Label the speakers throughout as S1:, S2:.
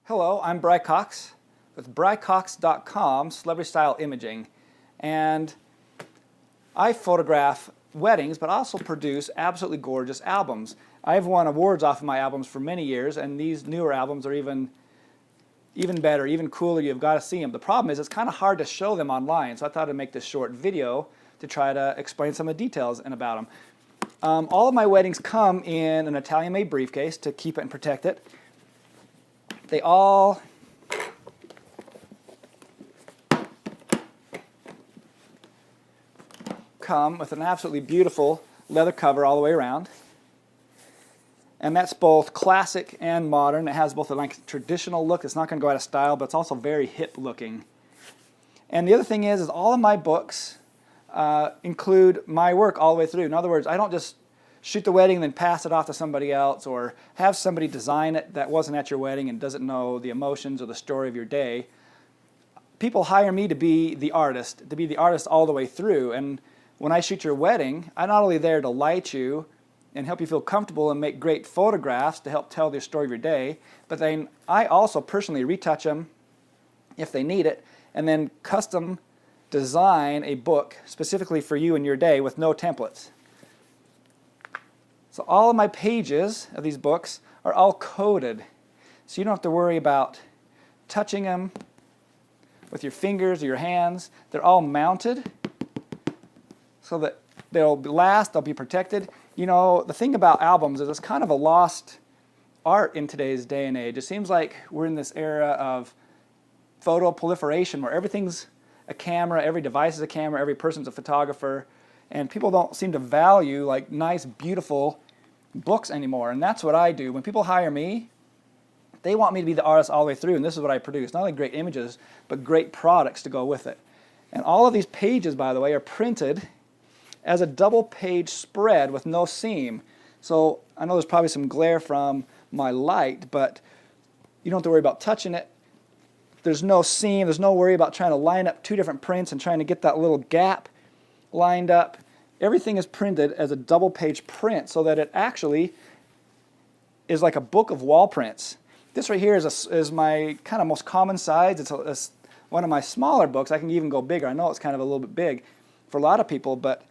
S1: Hello, I'm Bry Cox with brycox.com, Celebrity Style Imaging, and I photograph weddings but also produce absolutely gorgeous albums. I've won awards off of my albums for many years, and these newer albums are even better, even cooler. You've got to see them. The problem is it's kind of hard to show them online, so I thought I'd make this short video to try to explain some of the details and about them. All of my weddings come in an Italian-made briefcase to keep it and protect it. They all come with an absolutely beautiful leather cover all the way around. And that's both classic and modern. It has both a traditional look. It's not going to go out of style, but it's also very hip looking. And the other thing is all of my books include my work all the way through. In other words, I don't just shoot the wedding and then pass it off to somebody else, or have somebody design it that wasn't at your wedding and doesn't know the emotions or the story of your day. People hire me to be the artist all the way through. And when I shoot your wedding, I'm not only there to light you and help you feel comfortable and make great photographs to help tell the story of your day, but then I also personally retouch them if they need it, and then custom design a book specifically for you and your day with no templates. So all of my pages of these books are all coded, so you don't have to worry about touching them with your fingers or your hands. They're all mounted so that they'll last, they'll be protected. You know, the thing about albums is it's kind of a lost art in today's day and age. It seems like we're in this era of photo proliferation where everything's a camera, every device is a camera, every person's a photographer, and people don't seem to value like nice, beautiful books anymore. And that's what I do. When people hire me, they want me to be the artist all the way through, and this is what I produce. Not only great images, but great products to go with it. And all of these pages, by the way, are printed as a double page spread with no seam. So I know there's probably some glare from my light, but you don't have to worry about touching it. There's no seam, there's no worry about trying to line up two different prints and trying to get that little gap lined up. Everything is printed as a double page print so that it actually is like a book of wall prints. This right here is my kind of most common size. It's one of my smaller books. I can even go bigger. I know it's kind of a little bit big for a lot of people, but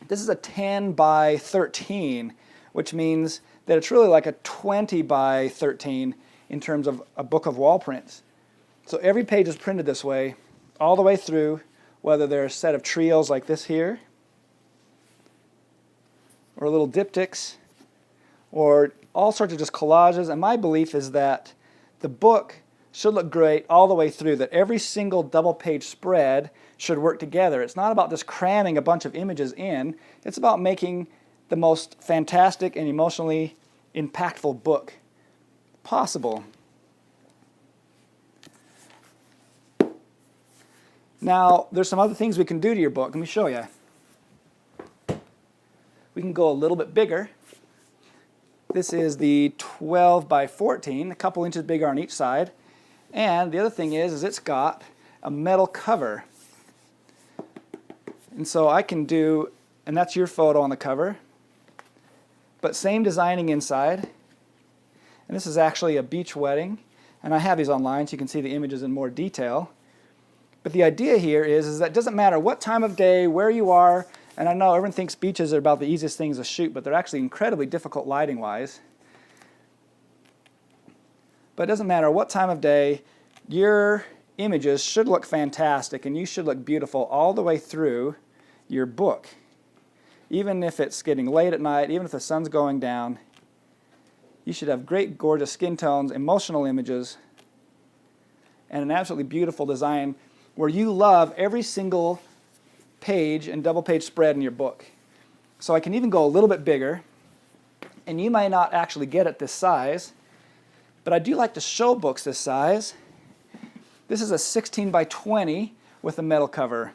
S1: this is a 10 by 13, which means that it's really like a 20 by 13 in terms of a book of wall prints. So every page is printed this way all the way through, whether they're a set of trios like this here, or little diptychs, or all sorts of just collages. And my belief is that the book should look great all the way through, that every single double page spread should work together. It's not about just cramming a bunch of images in, it's about making the most fantastic and emotionally impactful book possible. Now, there's some other things we can do to your book. Let me show you. We can go a little bit bigger. This is the 12 by 14, a couple inches bigger on each side. And the other thing is it's got a metal cover. And so I can do, and that's your photo on the cover, but same designing inside. And this is actually a beach wedding, and I have these online so you can see the images in more detail. But the idea here is that it doesn't matter what time of day, where you are, and I know everyone thinks beaches are about the easiest things to shoot, but they're actually incredibly difficult lighting-wise. But it doesn't matter what time of day, your images should look fantastic, and you should look beautiful all the way through your book. Even if it's getting late at night, even if the sun's going down, you should have great, gorgeous skin tones, emotional images, and an absolutely beautiful design where you love every single page and double page spread in your book. So I can even go a little bit bigger, and you might not actually get it this size, but I do like to show books this size. This is a 16 by 20 with a metal cover.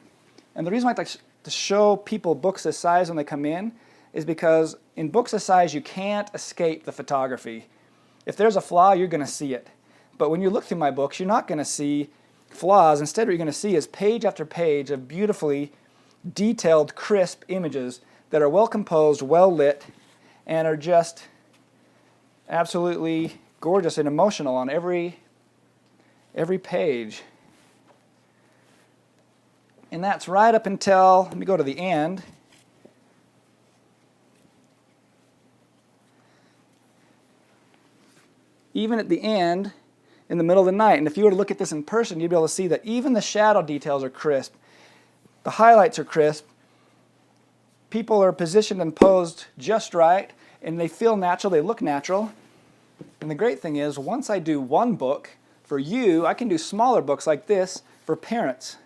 S1: And the reason I like to show people books this size when they come in is because in books this size you can't escape the photography. If there's a flaw, you're going to see it. But when you look through my books, you're not going to see flaws. Instead, what you're going to see is page after page of beautifully detailed, crisp images that are well composed, well lit, and are just absolutely gorgeous and emotional on every every page. And that's right up until, let me go to the end. Even at the end, in the middle of the night. And if you were to look at this in person, you'd be able to see that even the shadow details are crisp. The highlights are crisp. People are positioned and posed just right, and they feel natural, they look natural. And the great thing is, once I do one book for you, I can do smaller books like this for parents.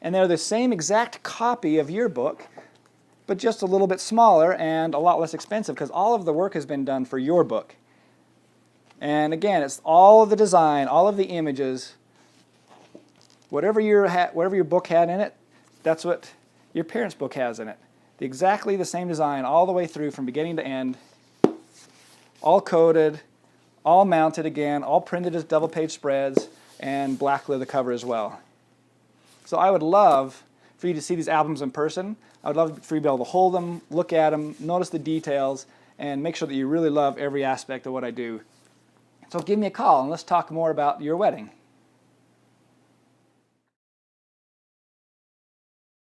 S1: And they're the same exact copy of your book, but just a little bit smaller and a lot less expensive because all of the work has been done for your book. And again, it's all of the design, all of the images, whatever your book had in it, that's what your parents' book has in it. Exactly the same design all the way through from beginning to end, all coded, all mounted again, all printed as double-page spreads, and black leather cover as well. So I would love for you to see these albums in person. I would love for you to be able to hold them, look at them, notice the details, and make sure that you really love every aspect of what I do. So give me a call and let's talk more about your wedding.